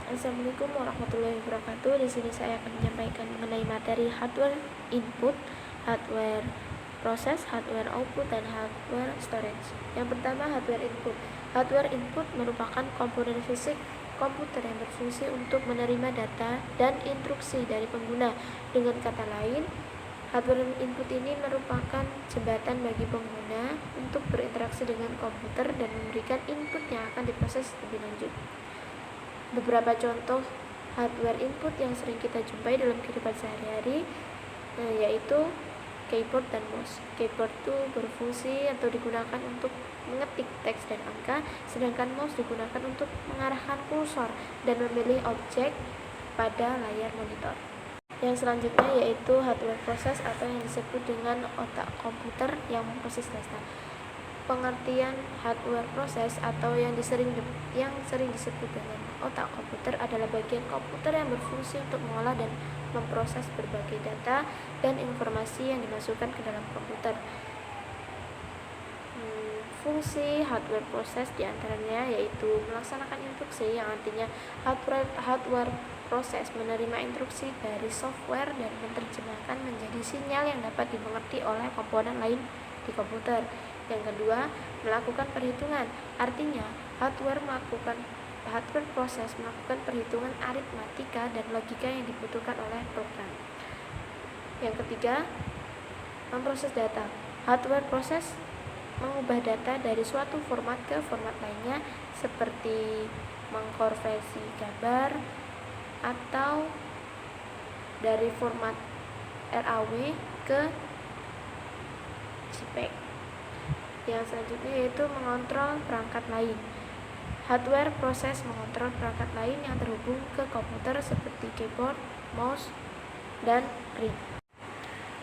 Assalamualaikum warahmatullahi wabarakatuh. Di sini saya akan menyampaikan mengenai materi hardware input, hardware proses, hardware output, dan hardware storage. Yang pertama, hardware input. Hardware input merupakan komponen fisik komputer yang berfungsi untuk menerima data dan instruksi dari pengguna. Dengan kata lain, hardware input ini merupakan jembatan bagi pengguna untuk berinteraksi dengan komputer dan memberikan input yang akan diproses lebih lanjut. Beberapa contoh hardware input yang sering kita jumpai dalam kehidupan sehari-hari yaitu keyboard dan mouse. Keyboard itu berfungsi atau digunakan untuk mengetik teks dan angka, sedangkan mouse digunakan untuk mengarahkan kursor dan memilih objek pada layar monitor. Yang selanjutnya yaitu hardware proses atau yang disebut dengan otak komputer yang memproses data. Pengertian hardware proses atau yang sering disebut dengan otak komputer adalah bagian komputer yang berfungsi untuk mengolah dan memproses berbagai data dan informasi yang dimasukkan ke dalam komputer. Fungsi hardware proses diantaranya yaitu melaksanakan instruksi, yang artinya hardware proses menerima instruksi dari software dan menerjemahkan menjadi sinyal yang dapat dimengerti oleh komponen lain di komputer. Yang kedua, melakukan perhitungan, artinya hardware proses melakukan perhitungan aritmatika dan logika yang dibutuhkan oleh program. Yang ketiga, memproses data. Hardware proses mengubah data dari suatu format ke format lainnya, seperti mengkonversi gambar atau dari format RAW ke JPEG. Yang selanjutnya yaitu mengontrol perangkat lain. Hardware proses mengontrol perangkat lain yang terhubung ke komputer seperti keyboard, mouse, dan print.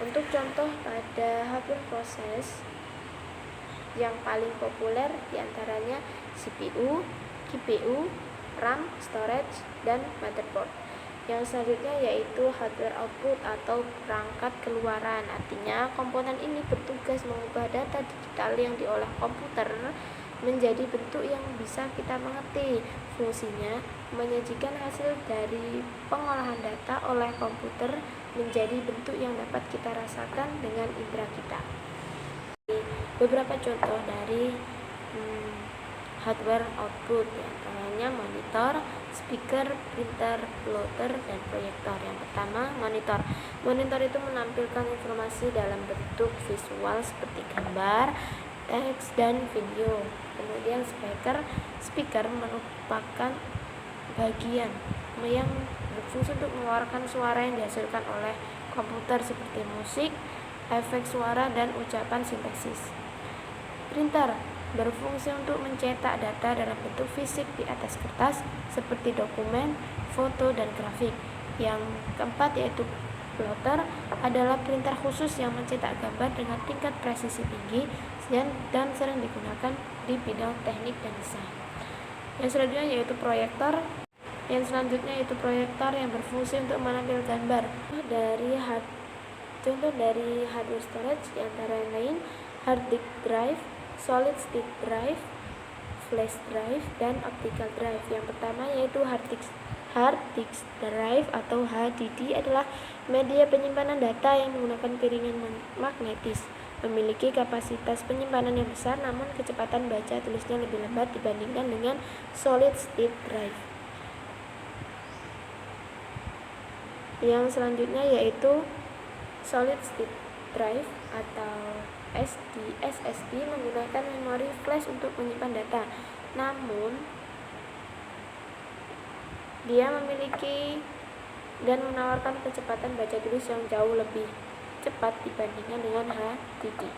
Untuk contoh pada hardware proses yang paling populer diantaranya CPU, GPU, RAM, storage, dan motherboard. Yang selanjutnya yaitu hardware output atau perangkat keluaran, artinya komponen ini bertugas mengubah data digital yang diolah komputer menjadi bentuk yang bisa kita mengerti. Fungsinya menyajikan hasil dari pengolahan data oleh komputer menjadi bentuk yang dapat kita rasakan dengan indera kita. Beberapa contoh dari hardware output diantaranya monitor, speaker, printer, plotter, dan proyektor. Yang pertama, monitor. Monitor itu menampilkan informasi dalam bentuk visual seperti gambar, teks, dan video. Kemudian speaker merupakan bagian yang berfungsi untuk mengeluarkan suara yang dihasilkan oleh komputer seperti musik, efek suara, dan ucapan sintesis. Printer berfungsi untuk mencetak data dalam bentuk fisik di atas kertas seperti dokumen, foto, dan grafik. Yang keempat yaitu plotter adalah printer khusus yang mencetak gambar dengan tingkat presisi tinggi dan sering digunakan di bidang teknik dan desain. Yang selanjutnya yaitu proyektor. Yang berfungsi untuk menampilkan gambar. Contoh dari hardware storage antara lain hard disk drive, solid state drive, flash drive, dan optical drive. Yang pertama yaitu hard disk drive atau HDD adalah media penyimpanan data yang menggunakan piringan magnetis. Memiliki kapasitas penyimpanan yang besar, namun kecepatan baca tulisnya lebih lambat dibandingkan dengan solid state drive. Yang selanjutnya yaitu solid state drive atau SSD menggunakan memori flash untuk menyimpan data, namun dia memiliki dan menawarkan kecepatan baca tulis yang jauh lebih cepat dibandingkan dengan HDD.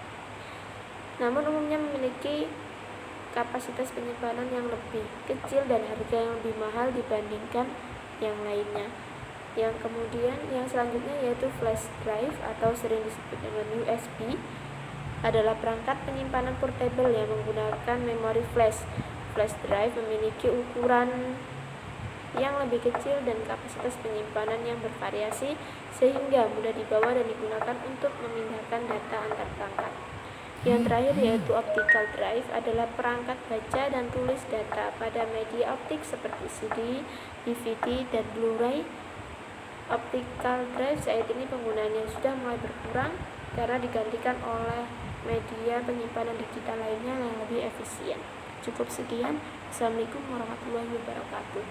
Namun umumnya memiliki kapasitas penyimpanan yang lebih kecil dan harga yang lebih mahal dibandingkan yang lainnya. Yang selanjutnya yaitu flash drive atau sering disebut dengan USB adalah perangkat penyimpanan portable yang menggunakan memori flash. Flash drive memiliki ukuran yang lebih kecil dan kapasitas penyimpanan yang bervariasi sehingga mudah dibawa dan digunakan untuk memindahkan data antar perangkat. Yang terakhir yaitu optical drive adalah perangkat baca dan tulis data pada media optik seperti CD, DVD, dan Blu-ray. Optical drive saat ini penggunaannya sudah mulai berkurang karena digantikan oleh media penyimpanan digital lainnya yang lebih efisien. Cukup sekian. Assalamualaikum warahmatullahi wabarakatuh.